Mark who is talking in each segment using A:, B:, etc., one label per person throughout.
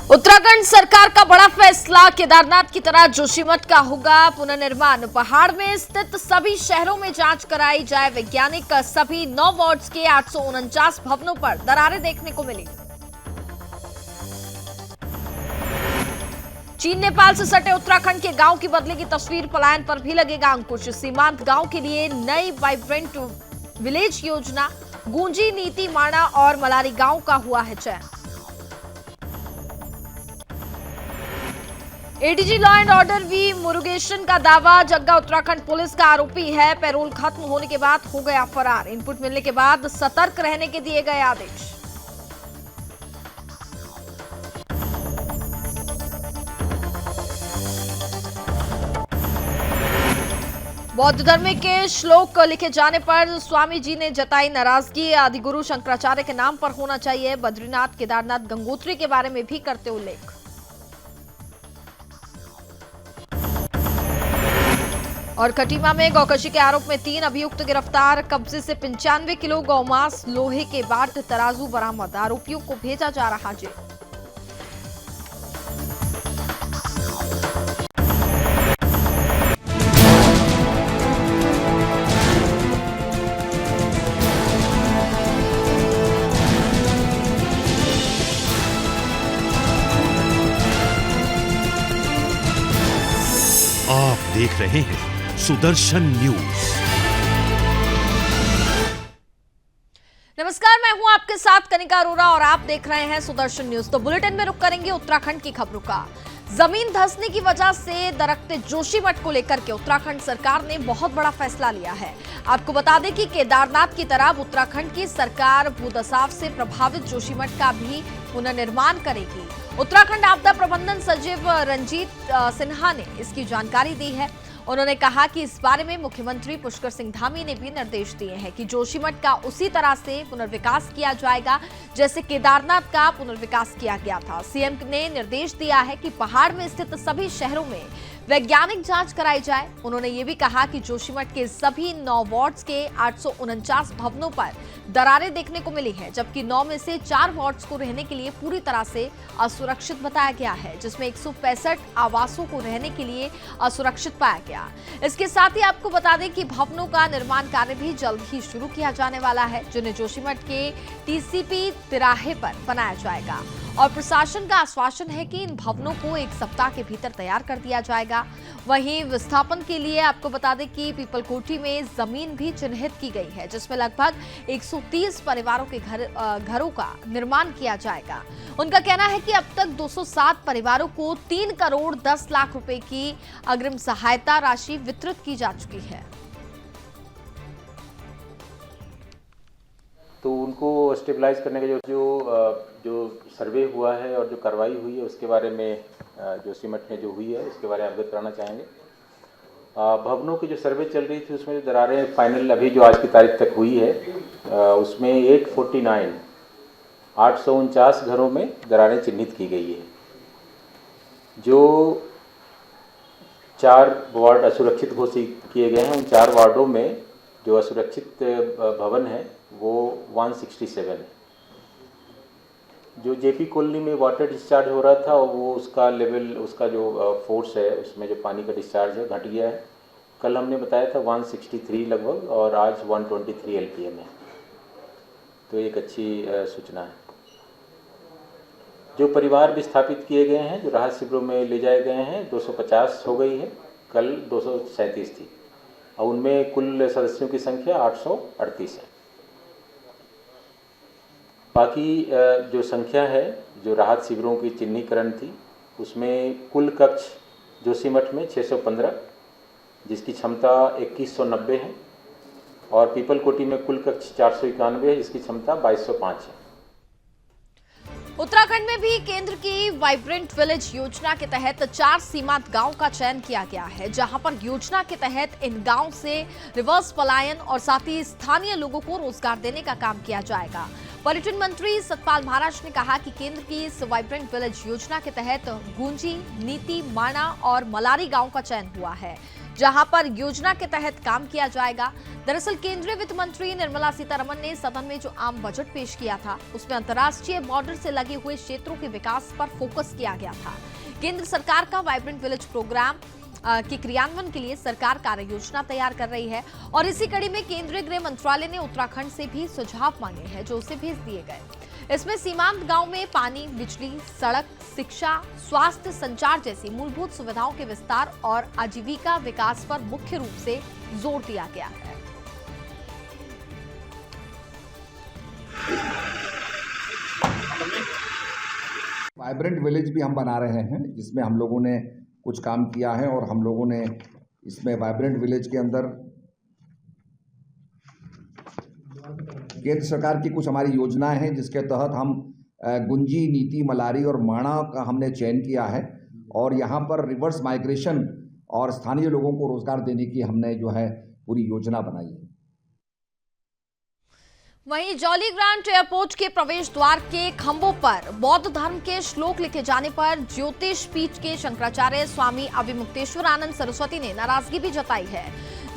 A: उत्तराखंड सरकार का बड़ा फैसला, केदारनाथ की तरह जोशीमठ का होगा पुनर्निर्माण। पहाड़ में स्थित सभी शहरों में जांच कराई जाए वैज्ञानिक। सभी 9 वार्ड्स के 849 भवनों पर दरारें देखने को मिली। चीन नेपाल से सटे उत्तराखंड के गांव की बदलेगी तस्वीर, पलायन पर भी लगेगा अंकुश। सीमांत गांव के लिए नई वाइब्रेंट विलेज योजना, गूंजी, नीति, माणा और मलारी गांव का हुआ है चयन। ADG law and order V Murugesan का दावा, जग्गा उत्तराखंड पुलिस का आरोपी है। पैरोल खत्म होने के बाद हो गया फरार। इनपुट मिलने के बाद सतर्क रहने के दिए गए आदेश। बौद्ध धर्म के श्लोक लिखे जाने पर स्वामी जी ने जताई नाराजगी। आदिगुरु शंकराचार्य के नाम पर होना चाहिए। बद्रीनाथ, केदारनाथ, गंगोत्री के बारे में भी करते उल्लेख। और खटीमा में गौकशी के आरोप में 3 अभियुक्त गिरफ्तार। कब्जे से 95 किलो गौमांस, लोहे के बाट, तराजू बरामद। आरोपियों को भेजा जा रहा जेल।
B: आप देख रहे हैं सुदर्शन न्यूज।
A: नमस्कार, मैं हूं आपके साथ कनिका अरोरा और आप देख रहे हैं सुदर्शन न्यूज। तो बुलेटिन में रुक करेंगे उत्तराखंड की खबरों का। जमीन धंसने की वजह से दरकते जोशीमठ को लेकर के उत्तराखंड सरकार ने बहुत बड़ा फैसला लिया है। आपको बता दें कि केदारनाथ की तरह उत्तराखंड की सरकार भूदसाव से प्रभावित जोशीमठ का भी पुनर्निर्माण करेगी। उत्तराखंड आपदा प्रबंधन सचिव रंजीत सिन्हा ने इसकी जानकारी दी है। उन्होंने कहा कि इस बारे में मुख्यमंत्री पुष्कर सिंह धामी ने भी निर्देश दिए हैं कि जोशीमठ का उसी तरह से पुनर्विकास किया जाएगा जैसे केदारनाथ का पुनर्विकास किया गया था। सीएम ने निर्देश दिया है कि पहाड़ में स्थित सभी शहरों में वैज्ञानिक जांच कराई जाए। उन्होंने ये भी कहा कि जोशीमठ के सभी 9 वार्ड्स के 849 भवनों पर दरारें देखने को मिली है, जबकि 9 में से 4 वार्ड्स को रहने के लिए पूरी तरह से असुरक्षित बताया गया है, जिसमें 165 आवासों को रहने के लिए असुरक्षित पाया गया। इसके साथ ही आपको बता दें कि भवनों का निर्माण कार्य भी जल्द ही शुरू किया जाने वाला है, जिन्हें जोशीमठ के टीसीपी तिराहे पर बनाया जाएगा। और प्रशासन का आश्वासन है कि इन भवनों को 1 सप्ताह के भीतर तैयार कर दिया जाएगा। वहीं विस्थापन के लिए आपको बता दें कि पीपलकोटी में जमीन भी चिन्हित की गई है, जिसमें लगभग 130 परिवारों के घरों का निर्माण किया जाएगा। उनका कहना है कि अब तक 207 परिवारों को 3 करोड़ 10 लाख रुपए की अग्रिम सहायता राशि वितरित की जा चुकी है।
C: तो उनको स्टेबलाइज करने का जो सर्वे हुआ है और जो कार्रवाई हुई है उसके बारे में जोशीमठ में जो हुई है उसके बारे में अवगत कराना चाहेंगे। भवनों की जो सर्वे चल रही थी उसमें जो दरारें फाइनल अभी जो आज की तारीख तक हुई है उसमें 849 849 घरों में दरारें चिन्हित की गई है। जो 4 वार्ड असुरक्षित घोषित किए गए हैं उन 4 वार्डों में जो असुरक्षित भवन है वो 167 है। जो जेपी कॉलोनी में वाटर डिस्चार्ज हो रहा था वो उसका लेवल, उसका जो फोर्स है उसमें जो पानी का डिस्चार्ज है घट गया है। कल हमने बताया था 163 लगभग और आज 123 LPM है, तो एक अच्छी सूचना है। जो परिवार विस्थापित किए गए हैं, जो राहत शिविरों में ले जाए गए हैं, 250 हो गई है, कल 237 थी और उनमें कुल सदस्यों की संख्या 838 है। बाकी जो संख्या है जो राहत शिविरों की चिन्हीकरण थी उसमें कुल कक्ष जोशीमठ में 615 जिसकी क्षमता 2190 है और पीपलकोटी में कुल कक्ष 491 है जिसकी क्षमता 2205 है।
A: उत्तराखंड में भी केंद्र की वाइब्रेंट विलेज योजना के तहत 4 सीमांत गांव का चयन किया गया है, जहां पर योजना के तहत इन गांव से रिवर्स पलायन और साथ ही स्थानीय लोगों को रोजगार देने का काम किया जाएगा। पर्यटन मंत्री सतपाल महाराज ने कहा कि केंद्र की इस वाइब्रेंट विलेज योजना के तहत गूंजी, नीति, माणा और मलारी गांव का चयन हुआ है। जहां पर योजना के तहत काम किया जाएगा। दरअसल केंद्रीय वित्त मंत्री निर्मला सीतारमण ने सदन में जो आम बजट पेश किया था, उसमें अंतर्राष्ट्रीय बॉर्डर से लगे हुए क्षेत्रों के विकास पर फोकस किया गया था। केंद्र सरकार का वाइब्रेंट विलेज प्रोग्राम के क्रियान्वयन के लिए सरकार कार्य योजना तैयार कर रही है और इसी कड़ी में केंद्रीय गृह मंत्रालय ने उत्तराखंड से भी सुझाव मांगे हैं, जो उसे भेज दिए गए। इसमें सीमांत गांव में पानी, बिजली, सड़क, शिक्षा, स्वास्थ्य, संचार जैसी मूलभूत सुविधाओं के विस्तार और आजीविका विकास पर मुख्य रूप से जोर दिया गया है।
D: वाइब्रेंट विलेज भी हम बना रहे हैं, जिसमें हम लोगों ने कुछ काम किया है और हम लोगों ने इसमें वाइब्रेंट विलेज के अंदर केंद्र सरकार की कुछ हमारी योजनाएं हैं, जिसके तहत हम गुंजी, नीति, मलारी और माणा का हमने चयन किया है और यहाँ पर रिवर्स माइग्रेशन और स्थानीय लोगों को रोजगार देने की हमने जो है पूरी योजना बनाई है।
A: वहीं जॉली ग्रांट एयरपोर्ट के प्रवेश द्वार के खंभों पर बौद्ध धर्म के श्लोक लिखे जाने पर ज्योतिष पीठ के शंकराचार्य स्वामी अभिमुक्तेश्वर आनंद सरस्वती ने नाराजगी भी जताई है।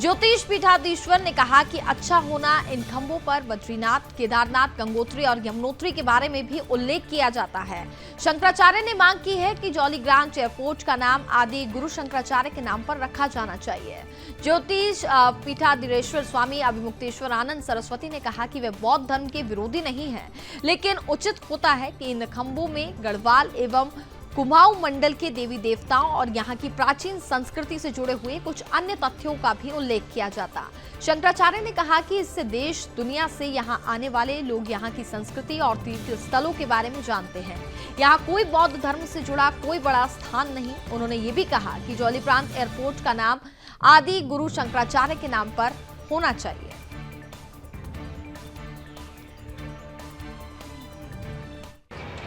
A: ज्योतिष पीठाधीश्वर ने कहा कि अच्छा होना इन खंभों पर बद्रीनाथ, केदारनाथ, गंगोत्री और यमुनोत्री के बारे में भी उल्लेख किया जाता है। शंकराचार्य ने मांग की है कि जॉली ग्रांट एयरपोर्ट का नाम आदि गुरु शंकराचार्य के नाम पर रखा जाना चाहिए। ज्योतिष पीठाधीश्वर स्वामी अभिमुक्तेश्वर आनंद सरस्वती ने कहा कि वे बौद्ध धर्म के विरोधी नहीं है, लेकिन उचित होता है कि इन खंभों में गढ़वाल एवं कुमाऊं मंडल के देवी देवताओं और यहाँ की प्राचीन संस्कृति से जुड़े हुए कुछ अन्य तथ्यों का भी उल्लेख किया जाता। शंकराचार्य ने कहा कि इससे देश दुनिया से यहाँ आने वाले लोग यहाँ की संस्कृति और तीर्थ स्थलों के बारे में जानते हैं। यहाँ कोई बौद्ध धर्म से जुड़ा कोई बड़ा स्थान नहीं। उन्होंने ये भी कहा कि जॉली ग्रांट एयरपोर्ट का नाम आदि गुरु शंकराचार्य के नाम पर होना चाहिए।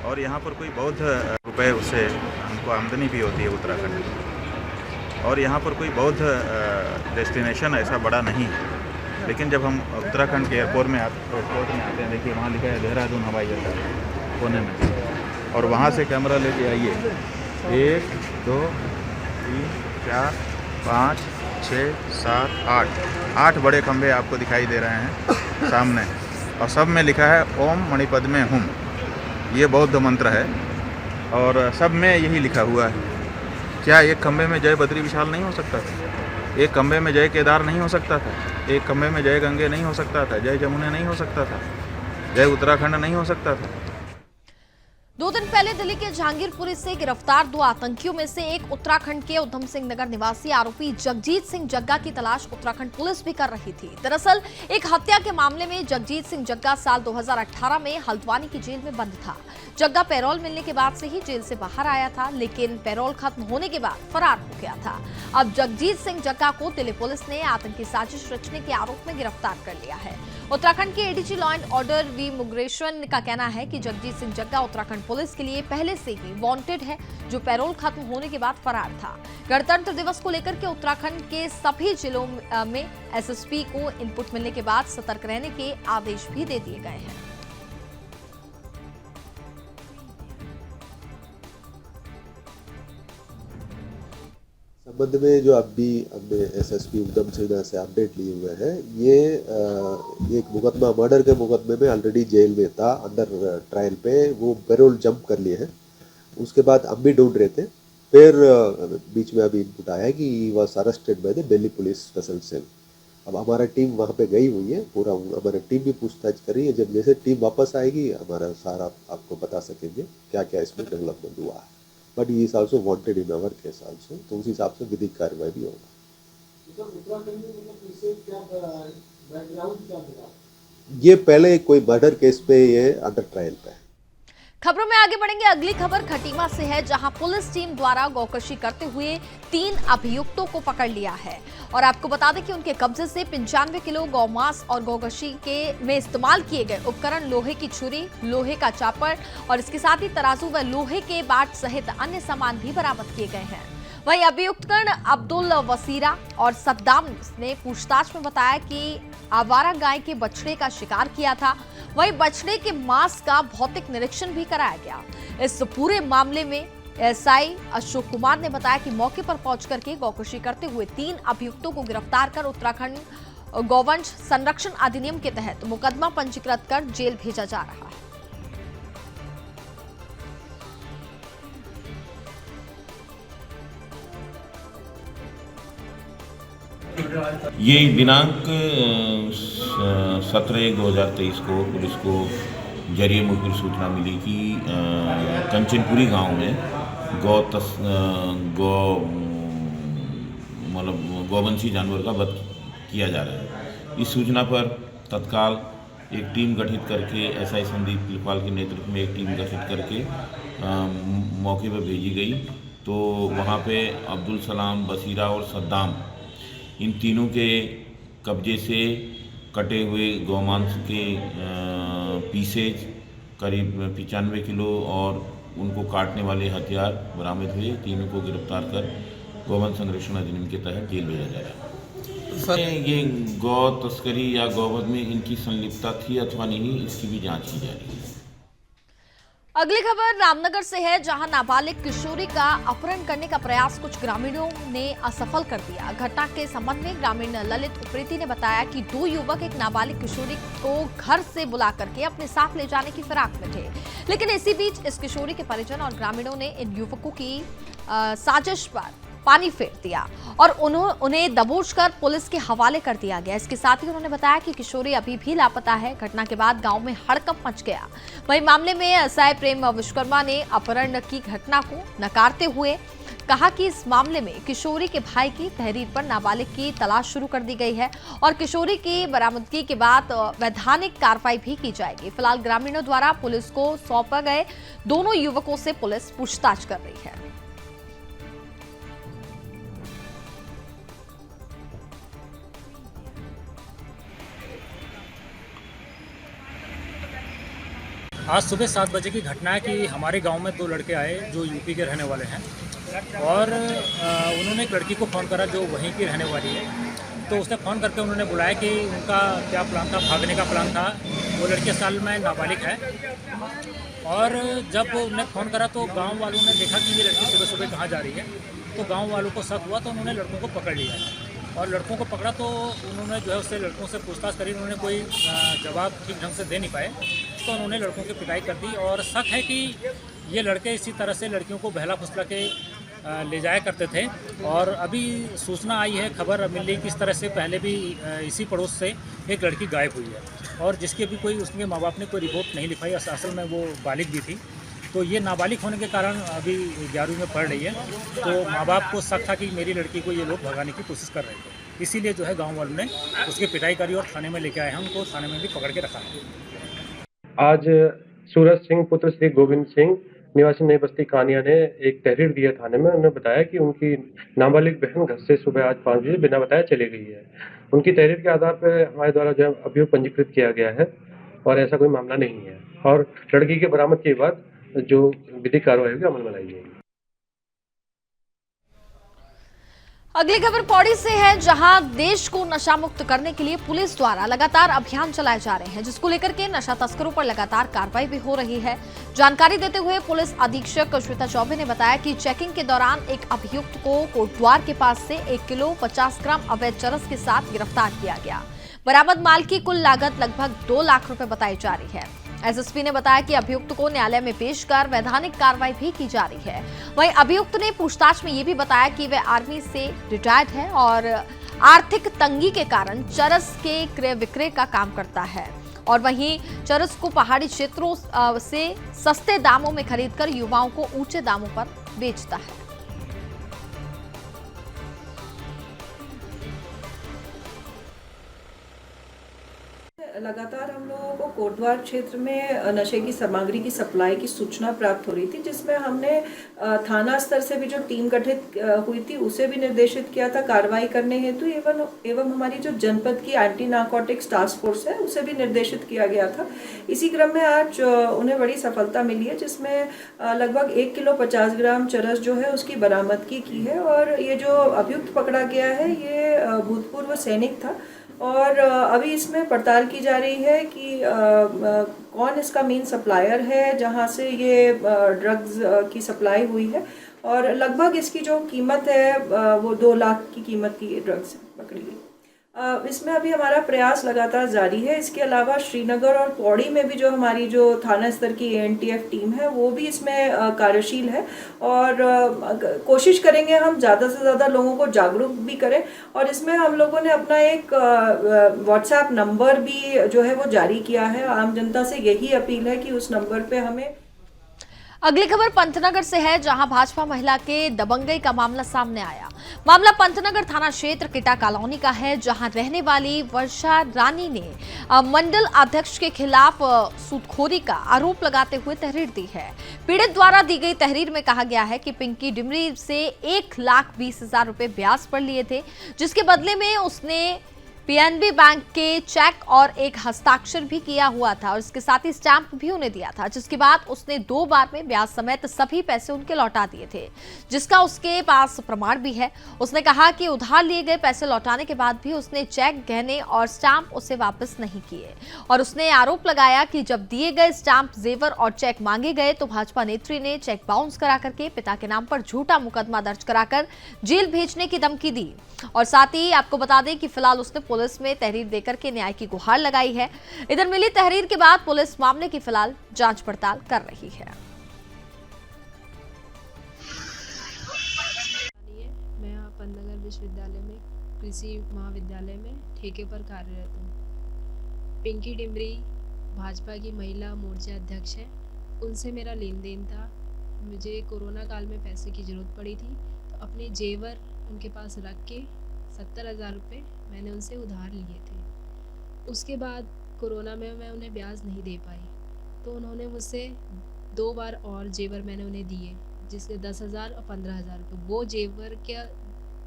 E: और यहाँ पर कोई बौद्ध रुपए उससे हमको आमदनी भी होती है उत्तराखंड में। और यहाँ पर कोई बौद्ध डेस्टिनेशन ऐसा बड़ा नहीं है। लेकिन जब हम उत्तराखंड के एयरपोर्ट में आते हैं, देखिए वहाँ लिखा है देहरादून हवाई अड्डा कोने में, और वहाँ से कैमरा लेके आइए 1 2 3 4 5 6 7 8 बड़े खंभे आपको दिखाई दे रहे हैं सामने, और सब में लिखा है ओम मणिपद्मे हुम। ये बौद्ध मंत्र है और सब में यही लिखा हुआ है। क्या एक खंभे में जय बद्री विशाल नहीं हो सकता था? एक खंभे में जय केदार नहीं हो सकता था? एक खंभे में जय गंगे नहीं हो सकता था? जय जमुने नहीं हो सकता था? जय उत्तराखंड नहीं हो सकता था?
A: 2 दिन पहले दिल्ली के जहांगीरपुरी से गिरफ्तार 2 आतंकियों में से एक उत्तराखंड के उधम सिंह नगर निवासी आरोपी जगजीत सिंह जग्गा की तलाश उत्तराखंड पुलिस भी कर रही थी। दरअसल एक हत्या के मामले में जगजीत सिंह जग्गा साल 2018 में हल्द्वानी की जेल में बंद था। जग्गा पैरोल मिलने के बाद से ही जेल से बाहर आया था, लेकिन पैरोल खत्म होने के बाद फरार हो गया था। अब जगजीत सिंह जग्गा को दिल्ली पुलिस ने आतंकी साजिश रचने के आरोप में गिरफ्तार कर लिया है। उत्तराखंड के ADG law and order V Murugesan का कहना है कि जगजीत सिंह जग्गा उत्तराखंड पुलिस के लिए पहले से ही वांटेड है, जो पैरोल खत्म होने के बाद फरार था। गणतंत्र दिवस को लेकर के उत्तराखंड के सभी जिलों में एसएसपी को इनपुट मिलने के बाद सतर्क रहने के आदेश भी दे दिए गए हैं।
F: संबंध में जो अभी हमने एसएसपी उधम सिंह से अपडेट लिए हुए हैं, ये एक मुकदमा मर्डर के मुकदमे में ऑलरेडी जेल में था, अंडर ट्रायल पे वो पैरोल जंप कर लिए हैं। उसके बाद हम भी ढूंढ रहे थे, फिर बीच में अभी इनपुट आया कि he was arrested by the Delhi police special cell. अब हमारा टीम वहाँ पे गई हुई है, पूरा हमारा टीम भी पूछताछ कर रही है। जब जैसे टीम वापस आएगी हमारा सारा आपको बता सकेंगे क्या क्या इसमें डेवलपमेंट हुआ है। But he is also wanted in our case also, तो उस हिसाब से विधिक कार्रवाई भी होगा। ये पहले कोई मर्डर केस पे ये अंडर ट्रायल पे है।
A: खबरों में आगे बढ़ेंगे। अगली खबर खटीमा से है, जहां पुलिस टीम द्वारा गौकशी करते हुए 3 अभियुक्तों को पकड़ लिया है। और आपको बता दें कि उनके कब्जे से 95 किलो गौमांस और गौकशी के में इस्तेमाल किए गए उपकरण, लोहे की छुरी, लोहे का चापर और इसके साथ ही तराजू व लोहे के बाट सहित अन्य सामान भी बरामद किए गए हैं। वहीं अभियुक्तगण अब्दुल वसीरा और सद्दाम ने पूछताछ में बताया कि आवारा गाय के बछड़े का शिकार किया था। वहीं बछड़े के मांस का भौतिक निरीक्षण भी कराया गया। इस पूरे मामले में एसआई अशोक कुमार ने बताया कि मौके पर पहुंच करके गौकशी करते हुए 3 अभियुक्तों को गिरफ्तार कर उत्तराखंड गौवंश संरक्षण अधिनियम के तहत मुकदमा पंजीकृत कर जेल भेजा जा रहा है।
G: ये दिनांक 17/1/2023 को पुलिस को जरिए मुखबिर सूचना मिली कि कंचनपुरी गांव में गौवंशी जानवर का वध किया जा रहा है। इस सूचना पर तत्काल एक टीम गठित करके एसआई संदीप पिलपाल के नेतृत्व में एक टीम गठित करके मौके पर भेजी गई। तो वहाँ पे अब्दुल सलाम, बसीरा और सद्दाम, इन तीनों के कब्जे से कटे हुए गौमांस के पीसेज करीब 95 किलो और उनको काटने वाले हथियार बरामद हुए। तीनों को गिरफ्तार कर गौवंश संरक्षण अधिनियम के तहत जेल भेजा जा रहा है। ये गौ तस्करी या गौवध में इनकी संलिप्तता थी अथवा नहीं, इसकी भी जांच की जा रही है।
A: अगली खबर रामनगर से है, जहां नाबालिग किशोरी का अपहरण करने का प्रयास कुछ ग्रामीणों ने असफल कर दिया। घटना के संबंध में ग्रामीण ललित उप्रेती ने बताया कि 2 युवक एक नाबालिग किशोरी को घर से बुला करके अपने साथ ले जाने की फिराक में थे, लेकिन इसी बीच इस किशोरी के परिजन और ग्रामीणों ने इन युवकों की साजिश पर पानी फेर दिया और उन्हें दबोचकर पुलिस के हवाले कर दिया गया। इसके साथ ही उन्होंने बताया कि किशोरी अभी भी लापता है। घटना के बाद गांव में हड़कंप मच गया। वहीं मामले में एसआई प्रेम विश्वकर्मा ने अपहरण की घटना को नकारते हुए कहा कि इस मामले में किशोरी के भाई की तहरीर पर नाबालिग की तलाश शुरू कर दी गई है और किशोरी की बरामदगी के बाद वैधानिक कार्रवाई भी की जाएगी। फिलहाल ग्रामीणों द्वारा पुलिस को सौंपे गए दोनों युवकों से पुलिस पूछताछ कर रही है।
H: आज सुबह 7 बजे की घटना है कि हमारे गांव में 2 लड़के आए जो यूपी के रहने वाले हैं और उन्होंने एक लड़की को फ़ोन करा जो वहीं की रहने वाली है। तो उसने फ़ोन करके उन्होंने बुलाया कि उनका क्या प्लान था, भागने का प्लान था। वो लड़की असल में नाबालिग है और जब उन्हें फ़ोन करा तो गाँव वालों ने देखा कि ये लड़की सुबह सुबह कहाँ जा रही है। तो गाँव वालों को शक हुआ तो उन्होंने लड़कों को पकड़ लिया और लड़कों को पकड़ा तो उन्होंने जो है उससे लड़कों से पूछताछ करी। उन्होंने कोई जवाब ठीक ढंग से दे नहीं पाए तो उन्होंने लड़कों की पिटाई कर दी और शक है कि ये लड़के इसी तरह से लड़कियों को बहला फुसला के ले जाया करते थे। और अभी सूचना आई है, खबर मिल रही कि इस तरह से पहले भी इसी पड़ोस से एक लड़की गायब हुई है और जिसके भी कोई उसके माँ बाप ने कोई रिपोर्ट नहीं लिखाई। असल में वो बालिग भी थी। तो ये नाबालिग होने के कारण अभी 11वीं में पढ़ रही है। तो माँ बाप को शक था कि मेरी लड़की को ये लोग भगाने की कोशिश कर रहे थे, इसीलिए जो है गांव वालों ने उसकी पिटाई करी और थाने में लेके आए हैं। उनको थाने में भी पकड़ के रखा है।
I: आज सूरज सिंह पुत्र श्री गोविंद सिंह निवासी नई बस्ती कानिया ने एक तहरीर दिया थाने में। उन्होंने बताया कि उनकी नाबालिग बहन घर से सुबह आज 5 बजे बिना बताए चली गई है। उनकी तहरीर के आधार पर हमारे द्वारा जो है अभियोग पंजीकृत किया गया है और ऐसा कोई मामला नहीं है और लड़की के बरामद के बाद जो विधिक कार्रवाई होगी अमल में लाई जाएगी।
A: अगली खबर पौड़ी से है, जहां देश को नशा मुक्त करने के लिए पुलिस द्वारा लगातार अभियान चलाए जा रहे हैं, जिसको लेकर के नशा तस्करों पर लगातार कार्रवाई भी हो रही है। जानकारी देते हुए पुलिस अधीक्षक श्वेता चौबे ने बताया कि चेकिंग के दौरान एक अभियुक्त को कोटद्वार के पास से 1 किलो 50 ग्राम अवैध चरस के साथ गिरफ्तार किया गया। बरामद माल की कुल लागत लगभग 2 लाख रुपए बताई जा रही है। एसएसपी ने बताया कि अभियुक्त को न्यायालय में पेश कर वैधानिक कार्रवाई भी की जा रही है। वहीं अभियुक्त ने पूछताछ में ये भी बताया कि वह आर्मी से रिटायर्ड है और आर्थिक तंगी के कारण चरस के क्रय विक्रय का काम करता है और वहीं चरस को पहाड़ी क्षेत्रों से सस्ते दामों में खरीदकर युवाओं को ऊंचे दामों पर बेचता है।
J: लगातार हम लोगों को कोटद्वार क्षेत्र में नशे की सामग्री की सप्लाई की सूचना प्राप्त हो रही थी, जिसमें हमने थाना स्तर से भी जो टीम गठित हुई थी उसे भी निर्देशित किया था कार्रवाई करने हेतु एवं हमारी जो जनपद की एंटी नारकोटिक्स टास्क फोर्स है उसे भी निर्देशित किया गया था। इसी क्रम में आज उन्हें बड़ी सफलता मिली है, जिसमें लगभग 1 किलो 50 ग्राम चरस जो है उसकी बरामदगी की है। और ये जो अभियुक्त पकड़ा गया है ये भूतपूर्व सैनिक था और अभी इसमें पड़ताल की जा रही है कि कौन इसका मेन सप्लायर है जहां से ये ड्रग्स की सप्लाई हुई है, और लगभग इसकी जो कीमत है वो 2 लाख की कीमत की ड्रग्स पकड़ी गई। इसमें अभी हमारा प्रयास लगातार जारी है। इसके अलावा श्रीनगर और पौड़ी में भी जो हमारी जो थाना स्तर की ANTF टीम है वो भी इसमें कार्यशील है, और कोशिश करेंगे हम ज़्यादा से ज़्यादा लोगों को जागरूक भी करें। और इसमें हम लोगों ने अपना एक WhatsApp नंबर भी जो है वो जारी किया है। आम जनता से यही अपील है कि उस नंबर पे हमें।
A: अगली खबर पंतनगर से है, जहां भाजपा महिला के दबंगई का मामला सामने आया। मामला पंतनगर थाना क्षेत्र किटा कॉलोनी का है, जहां रहने वाली वर्षा रानी ने मंडल अध्यक्ष के खिलाफ सूदखोरी का आरोप लगाते हुए तहरीर दी है। पीड़ित द्वारा दी गई तहरीर में कहा गया है कि पिंकी डिमरी से 1,20,000 रुपए ब्याज पर लिए थे, जिसके बदले में उसने PNB बैंक के चेक और एक हस्ताक्षर भी किया हुआ था, और इसके साथ ही स्टैंप भी उन्हें दिया था, जिसके बाद उसने 2 बार में ब्याज समेत सभी पैसे उनके लौटा दिए थे, जिसका उसके पास प्रमाण भी है। उसने कहा कि उधार लिए गए पैसे लौटाने के बाद भी उसने चेक, गहने और स्टैंप उसे वापस नहीं किए, और उसने आरोप लगाया कि जब दिए गए स्टैंप, जेवर और चेक मांगे गए तो भाजपा नेत्री ने चेक बाउंस करा करके पिता के नाम पर झूठा मुकदमा दर्ज कराकर जेल भेजने की धमकी दी। और साथ ही आपको बता दें कि फिलहाल उसने पुलिस में तहरीर देकर के न्याय की गुहार लगाई है। इधर मिली तहरीर के बाद पुलिस मामले की फिलहाल जांच पड़ताल कर रही है।
K: मैं पंतनगर विश्वविद्यालय में कृषि महाविद्यालय में ठेके पर कार्यरत हूँ। पिंकी डिमरी भाजपा की महिला मोर्चा अध्यक्ष है, उनसे मेरा लेन देन था। मुझे कोरोना काल में पैसे की ज़रूरत पड़ी थी, तो अपने जेवर उनके पास रख के 70,000 रुपये मैंने उनसे उधार लिए थे। उसके बाद कोरोना में मैं उन्हें ब्याज नहीं दे पाई, तो उन्होंने मुझसे 2 बार और जेवर मैंने उन्हें दिए, जिसके 10,000 और 15,000 रुपये। वो जेवर का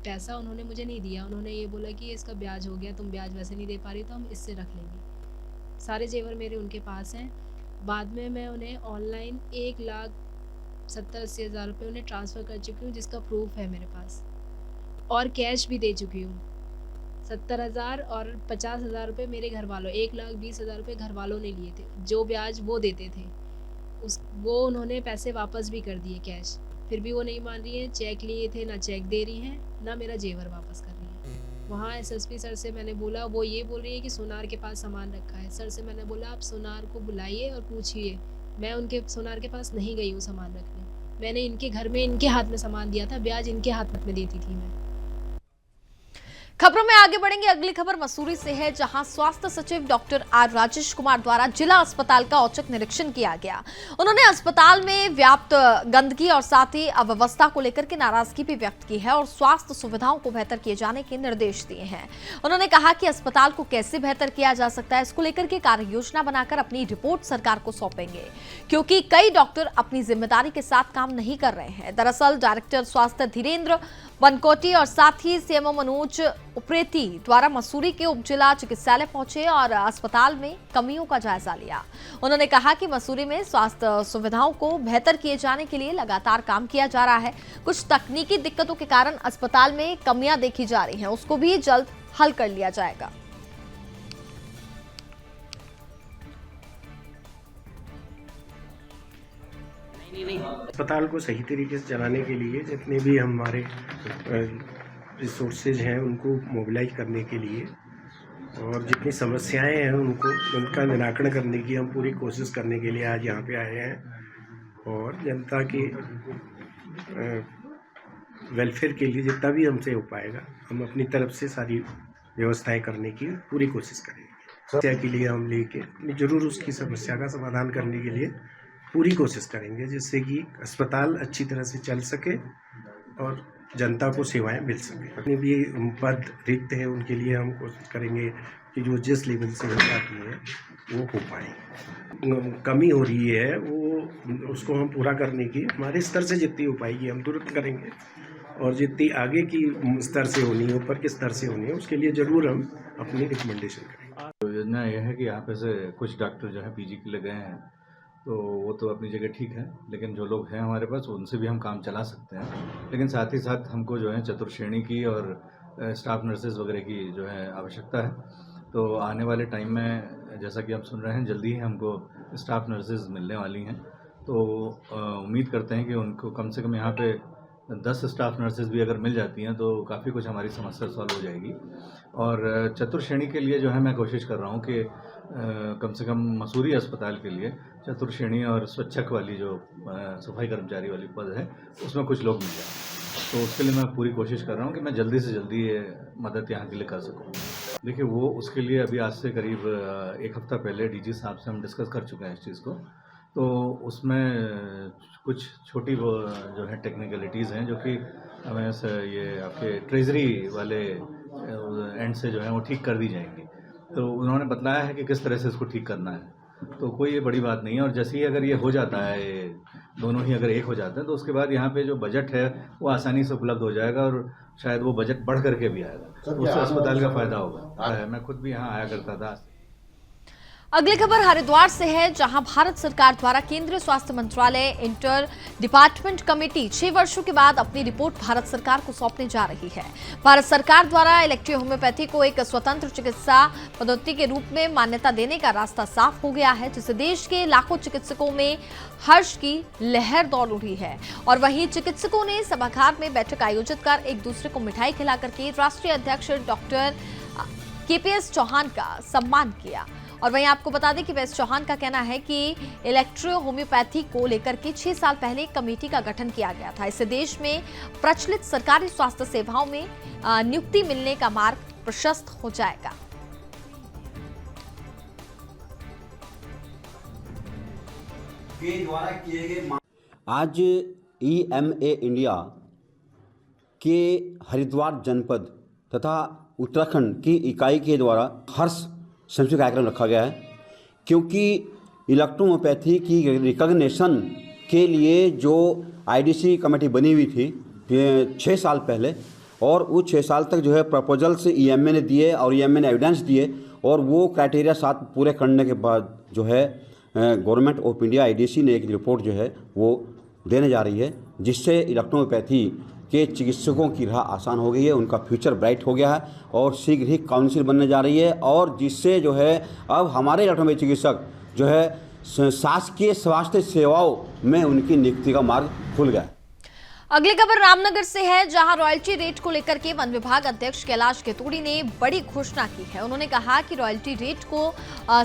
K: पैसा उन्होंने मुझे नहीं दिया। उन्होंने ये बोला कि इसका ब्याज हो गया, तुम ब्याज वैसे नहीं दे पा रही तो हम इससे रख लेंगे। सारे जेवर मेरे उनके पास हैं। बाद में मैं उन्हें ऑनलाइन 1,70,000-80,000 रुपये उन्हें ट्रांसफ़र कर चुकी हूँ, जिसका प्रूफ है मेरे पास, और कैश भी दे चुकी हूँ। 70,000 और 50,000 रुपये मेरे घर वालों, 1,20,000 रुपये घर वालों ने लिए थे। जो ब्याज वो देते थे वो उन्होंने पैसे वापस भी कर दिए कैश। फिर भी वो नहीं मान रही है। चेक लिए थे, ना चेक दे रही हैं, ना मेरा जेवर वापस कर रही है। वहाँ SSP सर से मैंने बोला, वो ये बोल रही है कि सोनार के पास सामान रखा है। सर से मैंने बोला आप सोनार को बुलाइए और पूछिए। मैं उनके सोनार के पास नहीं गई हूँ सामान रखने। मैंने इनके घर में इनके हाथ में सामान दिया था, ब्याज इनके हाथ में देती थी मैं।
A: खबरों में आगे बढ़ेंगे। अगली खबर मसूरी से है, जहां स्वास्थ्य सचिव डॉक्टर आर राजेश कुमार द्वारा जिला अस्पताल का औचक निरीक्षण किया गया। उन्होंने अस्पताल में व्याप्त गंदगी और साथ ही अव्यवस्था को लेकर के नाराजगी भी व्यक्त की है और स्वास्थ्य सुविधाओं को बेहतर किए जाने के निर्देश दिए हैं। उन्होंने कहा कि अस्पताल को कैसे बेहतर किया जा सकता है, इसको लेकर के कार्य योजना बनाकर अपनी रिपोर्ट सरकार को सौंपेंगे, क्योंकि कई डॉक्टर अपनी जिम्मेदारी के साथ काम नहीं कर रहे हैं। दरअसल डायरेक्टर स्वास्थ्य धीरेन्द्र बनकोटी और साथ ही CMO मनोज उप्रेती द्वारा मसूरी के उप जिला चिकित्सालय पहुंचे और अस्पताल में कमियों का जायजा लिया। उन्होंने कहा कि मसूरी में स्वास्थ्य सुविधाओं को बेहतर किए जाने के लिए लगातार काम किया जा रहा है। कुछ तकनीकी दिक्कतों के कारण अस्पताल में कमियां देखी जा रही हैं, उसको भी जल्द हल कर लिया जाएगा।
L: अस्पताल को सही तरीके से चलाने के लिए जितने भी हमारे रिसोर्सेज हैं उनको मोबिलाइज करने के लिए और जितनी समस्याएं हैं उनका निराकरण करने की हम पूरी कोशिश करने के लिए आज यहाँ पे आए हैं और जनता के वेलफेयर के लिए जितना भी हमसे हो पाएगा हम अपनी तरफ से सारी व्यवस्थाएं करने की पूरी कोशिश करेंगे। समस्या के लिए हम लेके जरूर उसकी समस्या का समाधान करने के लिए पूरी कोशिश करेंगे, जिससे कि अस्पताल अच्छी तरह से चल सके और जनता को सेवाएं मिल सके। अपने भी पद रिक्त हैं उनके लिए हम कोशिश करेंगे कि जो जिस लेवल से हो पाती है वो हो पाए। कमी हो रही है वो उसको हम पूरा करने की हमारे स्तर से जितनी हो पाएगी हम तुरंत करेंगे और जितनी आगे की स्तर से होनी है, ऊपर के स्तर से होनी है, उसके लिए ज़रूर हम अपनी रिकमेंडेशन करेंगे।
M: योजना यह है कि यहाँ पे से कुछ डॉक्टर जो है PG के लिए गए हैं तो वो तो अपनी जगह ठीक है, लेकिन जो लोग हैं हमारे पास उनसे भी हम काम चला सकते हैं। लेकिन साथ ही साथ हमको जो है चतुर्श्रेणी की और स्टाफ नर्सेज वगैरह की जो है आवश्यकता है। तो आने वाले टाइम में जैसा कि आप सुन रहे हैं जल्दी ही हमको स्टाफ नर्सेज मिलने वाली हैं। तो उम्मीद करते हैं कि उनको कम से कम यहाँ पे 10 स्टाफ नर्सेज भी अगर मिल जाती हैं तो काफ़ी कुछ हमारी समस्या सॉल्व हो जाएगी। और चतुर्थ श्रेणी के लिए जो है मैं कोशिश कर रहा हूँ कि कम से कम मसूरी अस्पताल के लिए चतुर्थ श्रेणी और स्वच्छक वाली जो सफाई कर्मचारी वाली पद है उसमें कुछ लोग मिल जाए। तो उसके लिए मैं पूरी कोशिश कर रहा हूँ कि मैं जल्दी से जल्दी ये मदद यहाँ के लिए कर सकूँ। देखिए वो उसके लिए अभी आज से करीब 1 हफ्ता पहले डीजी साहब से हम डिस्कस कर चुके हैं इस चीज़ को। तो उसमें कुछ छोटी वो जो है टेक्निकलिटीज़ हैं जो कि हमें ये आपके ट्रेजरी वाले एंड से जो है वो ठीक कर दी जाएंगी। तो उन्होंने बताया है कि किस तरह से इसको ठीक करना है। तो कोई ये बड़ी बात नहीं है। और जैसे ही अगर ये हो जाता है, दोनों ही अगर एक हो जाते हैं तो उसके बाद यहाँ पे जो बजट है वो आसानी से उपलब्ध हो जाएगा और शायद वो बजट बढ़ करके भी आएगा। उससे अस्पताल का फायदा होगा। मैं खुद भी यहाँ आया करता था।
A: अगली खबर हरिद्वार से है, जहां भारत सरकार द्वारा केंद्रीय स्वास्थ्य मंत्रालय इंटर डिपार्टमेंट कमेटी 6 वर्षों के बाद अपनी रिपोर्ट भारत सरकार को सौंपने जा रही है। भारत सरकार द्वारा इलेक्ट्रो होम्योपैथी को एक स्वतंत्र चिकित्सा पद्धति के रूप में मान्यता देने का रास्ता साफ हो गया है, जिससे देश के लाखों चिकित्सकों में हर्ष की लहर दौड़ उठी है। और वहीं चिकित्सकों ने सभागार में बैठक आयोजित कर एक दूसरे को मिठाई खिला करके राष्ट्रीय अध्यक्ष डॉक्टर KPS चौहान का सम्मान किया। और वहीं आपको बता दें कि PS चौहान का कहना है कि इलेक्ट्रो होम्योपैथी को लेकर के 6 साल पहले एक कमेटी का गठन किया गया था। इससे देश में प्रचलित सरकारी स्वास्थ्य सेवाओं में नियुक्ति मिलने का मार्ग प्रशस्त हो जाएगा।
N: आज EMA इंडिया के हरिद्वार जनपद तथा उत्तराखंड की इकाई के द्वारा हर्ष संस्कृत कार्यक्रम रखा गया है, क्योंकि इलेक्ट्रोहोम्योपैथी की रिकॉग्निशन के लिए जो IDC कमेटी बनी हुई थी 6 साल पहले, और वो 6 साल तक जो है प्रपोजल्स EMA ने दिए और EMA ने एविडेंस दिए, और वो क्राइटेरिया 7 पूरे करने के बाद जो है गवर्नमेंट ऑफ इंडिया IDC ने एक रिपोर्ट जो है वो देने जा रही है, जिससे इलेक्ट्रोहोम्योपैथी के चिकित्सकों की राह आसान हो गई है, उनका फ्यूचर ब्राइट हो गया है और शीघ्र ही काउंसिल बनने जा रही है। और जिससे जो है अब हमारे इलेक्ट्रोहोम्योपैथी चिकित्सक जो है शासकीय स्वास्थ्य सेवाओं में उनकी नियुक्ति का मार्ग खुल गया है।
A: अगली खबर रामनगर से है, जहां रॉयल्टी रेट को लेकर के वन विभाग अध्यक्ष कैलाश घेतोड़ी ने बड़ी घोषणा की है। उन्होंने कहा कि रॉयल्टी रेट को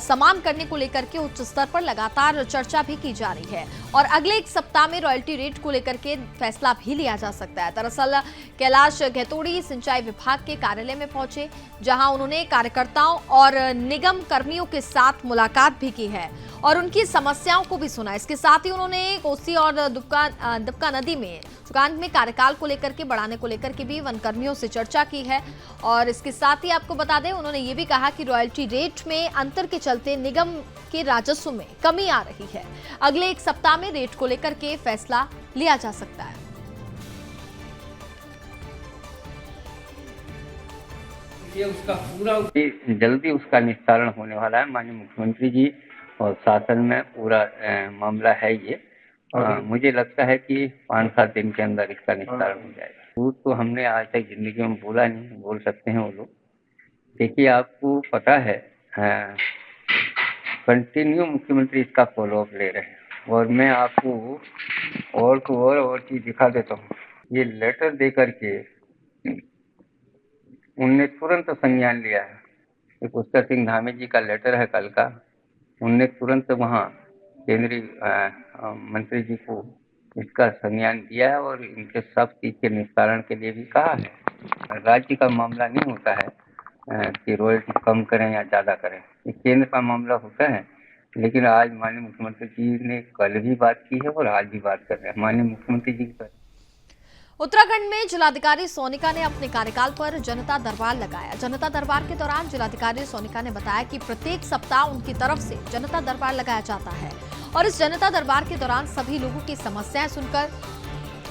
A: समान करने को लेकर के उच्च स्तर पर लगातार चर्चा भी की जा रही है और अगले 1 सप्ताह में रॉयल्टी रेट को लेकर के फैसला भी लिया जा सकता है। दरअसल कैलाश घेतोड़ी सिंचाई विभाग के कार्यालय में पहुंचे, जहां उन्होंने कार्यकर्ताओं और निगम कर्मियों के साथ मुलाकात भी की है और उनकी समस्याओं को भी सुना। इसके साथ ही उन्होंने कोसी और दुबका नदी में चुकांत में कार्यकाल को लेकर के बढ़ाने को लेकर के भी वन कर्मियों से चर्चा की है। और इसके साथ ही आपको बता दें, उन्होंने ये भी कहा कि रॉयल्टी रेट में अंतर के चलते निगम के राजस्व में कमी आ रही है। अगले 1 सप्ताह में रेट को लेकर के फैसला लिया जा सकता है।
O: ये उसका पूरा जल्दी उसका निस्तारण होने वाला है। माननीय मुख्यमंत्री जी और शासन में पूरा मामला है ये। मुझे लगता है कि 5-7 दिन के अंदर इसका निस्तारण हो जाएगा। झूठ तो हमने आज तक जिंदगी में बोला नहीं, बोल सकते हैं वो लोग। देखिए आपको पता है कंटिन्यू मुख्यमंत्री इसका फॉलोअप ले रहे हैं और मैं आपको और चीज दिखा देता हूँ। ये लेटर दे करके उनने तुरंत संज्ञान लिया है। ये पुष्कर सिंह धामी जी का लेटर है कल का। उनने तुरंत वहाँ केंद्रीय मंत्री जी को इसका संज्ञान दिया है और इनके सब चीज के निस्तारण के लिए भी कहा है। राज्य का मामला नहीं होता है कि रॉयल्टी कम करें या ज़्यादा करें, ये केंद्र का मामला होता है। लेकिन आज माननीय मुख्यमंत्री जी ने कल भी बात की है और आज भी बात कर रहे हैं। माननीय मुख्यमंत्री जी की
A: उत्तराखंड में जिलाधिकारी सोनिका ने अपने कार्यकाल पर जनता दरबार लगाया। जनता दरबार के दौरान जिलाधिकारी सोनिका ने बताया कि प्रत्येक सप्ताह उनकी तरफ से जनता दरबार लगाया जाता है और इस जनता दरबार के दौरान सभी लोगों की समस्याएं सुनकर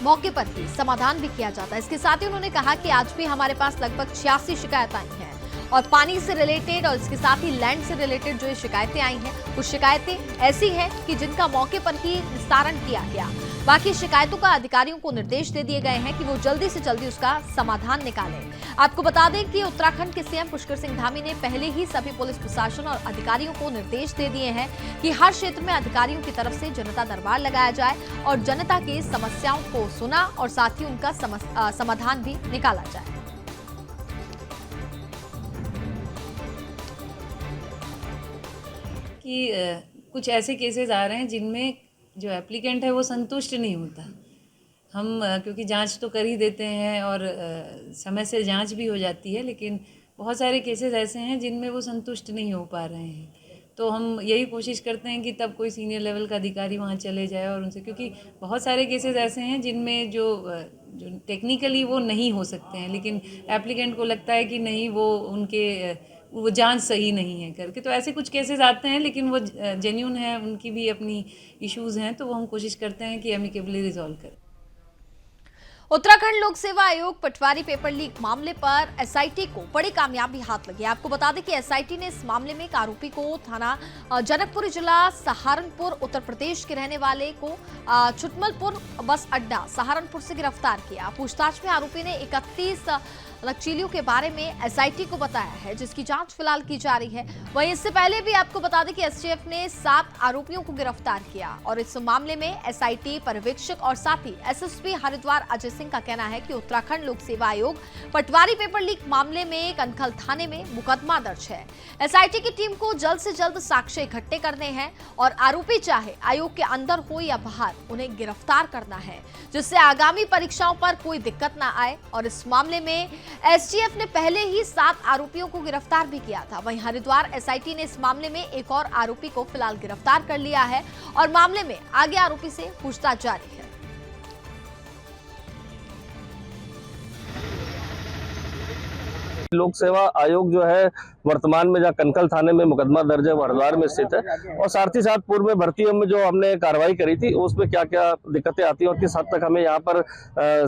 A: मौके पर ही समाधान भी किया जाता है। इसके साथ ही उन्होंने कहा कि आज भी हमारे पास लगभग 86 शिकायत आई हैं और पानी से रिलेटेड और इसके साथ ही लैंड से रिलेटेड जो ये शिकायतें आई हैं, कुछ शिकायतें ऐसी हैं कि जिनका मौके पर ही निस्तारण किया गया। बाकी शिकायतों का अधिकारियों को निर्देश दे दिए गए हैं कि वो जल्दी से जल्दी उसका समाधान निकालें। आपको बता दें कि उत्तराखंड के सीएम पुष्कर सिंह धामी ने पहले ही सभी पुलिस प्रशासन और अधिकारियों को निर्देश दे दिए हैं कि हर क्षेत्र में अधिकारियों की तरफ से जनता दरबार लगाया जाए और जनता की समस्याओं को सुना और साथ ही उनका समाधान भी निकाला जाए।
P: कि कुछ ऐसे केसेस आ रहे हैं जिनमें जो एप्लीकेंट है वो संतुष्ट नहीं होता। हम क्योंकि जांच तो कर ही देते हैं और समय से जांच भी हो जाती है, लेकिन बहुत सारे केसेस ऐसे हैं जिनमें वो संतुष्ट नहीं हो पा रहे हैं। तो हम यही कोशिश करते हैं कि तब कोई सीनियर लेवल का अधिकारी वहाँ चले जाए और उनसे, क्योंकि बहुत सारे केसेस ऐसे हैं जिनमें जो टेक्निकली वो नहीं हो सकते हैं, लेकिन एप्लीकेंट को लगता है कि नहीं वो जांच सही नहीं है करके। तो ऐसे कुछ केसेस आते हैं, लेकिन वो जेन्युइन है, उनकी भी अपनी इश्यूज हैं, तो वो हम कोशिश करते हैं कि एमिकेबली रिजॉल्व करें।
A: उत्तराखंड लोक सेवा आयोग पटवारी पेपर लीक मामले पर एसआईटी को बड़ी कामयाबी हाथ लगी। आपको बता दें कि एसआईटी ने इस मामले में एक आरोपी को थाना जनकपुर जिला सहारनपुर उत्तर प्रदेश के रहने वाले को छुटमलपुर बस अड्डा सहारनपुर से गिरफ्तार किया। पूछताछ में आरोपी ने 31 नक्सलियों के बारे में एसआईटी को बताया है, जिसकी जांच फिलहाल की जा रही है। वहीं इससे पहले भी आपको बता दें कि एसटीएफ ने 7 आरोपियों को गिरफ्तार किया और इस मामले में एसआईटी पर्यवेक्षक और साथ ही एसएसपी हरिद्वार अजय सिंह का कहना है कि उत्तराखंड लोक सेवा आयोग पटवारी पेपर लीक मामले में कनखल थाने में मुकदमा दर्ज है। एसआईटी की टीम को जल्द से जल्द साक्ष्य इकट्ठे करने हैं और आरोपी चाहे आयोग के अंदर हो या बाहर उन्हें गिरफ्तार करना है, जिससे आगामी परीक्षाओं पर कोई दिक्कत न आए। और इस मामले में एसटीएफ ने पहले ही 7 आरोपियों को गिरफ्तार भी किया था। वहीं हरिद्वार एसआईटी ने इस मामले में एक और आरोपी को फिलहाल गिरफ्तार कर लिया है और मामले में आगे आरोपी से पूछताछ जारी है।
Q: लोक सेवा आयोग जो है वर्तमान में जहाँ कनकल थाने में मुकदमा दर्ज है वो हरिद्वार में स्थित है, और साथ ही साथ पूर्व में भर्तियों में जो हमने कार्रवाई करी थी उसमें क्या क्या दिक्कतें आती हैं और किस हद तक हमें यहाँ पर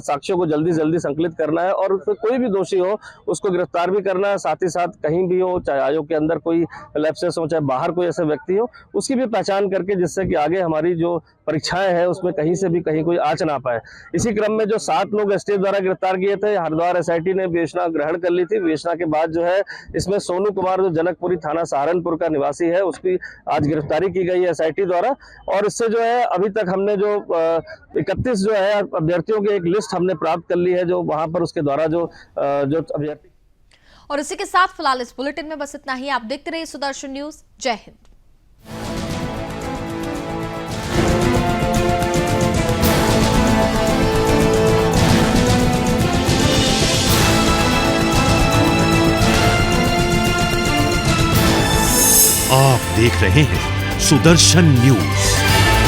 Q: साक्ष्यों को जल्दी जल्दी संकलित करना है और कोई भी दोषी हो उसको गिरफ्तार भी करना है। साथ ही साथ कहीं भी हो, चाहे आयोग के अंदर कोई लैप्सेस हो, चाहे बाहर कोई ऐसे व्यक्ति हो, उसकी भी पहचान करके जिससे कि आगे हमारी जो परीक्षाएं हैं उसमें कहीं से भी कहीं कोई आँच ना पाए। इसी क्रम में जो 7 लोग एसटीएफ द्वारा गिरफ्तार किए थे, हरिद्वार एसआईटी ने विवेचना ग्रहण कर ली थी। विवेचना के बाद जो है इसमें सोनू कुमार जो जनकपुरी थाना सहारनपुर का निवासी है उसकी आज गिरफ्तारी की गई है एसआईटी द्वारा। और इससे जो है अभी तक हमने जो 31 जो है अभ्यर्थियों की एक लिस्ट हमने प्राप्त कर ली है, जो वहां पर उसके द्वारा जो अभ्यर्थी।
A: और इसी के साथ फिलहाल इस बुलेटिन में बस इतना ही। आप देखते रहिए सुदर्शन न्यूज। जय हिंद।
B: आप देख रहे हैं सुदर्शन न्यूज।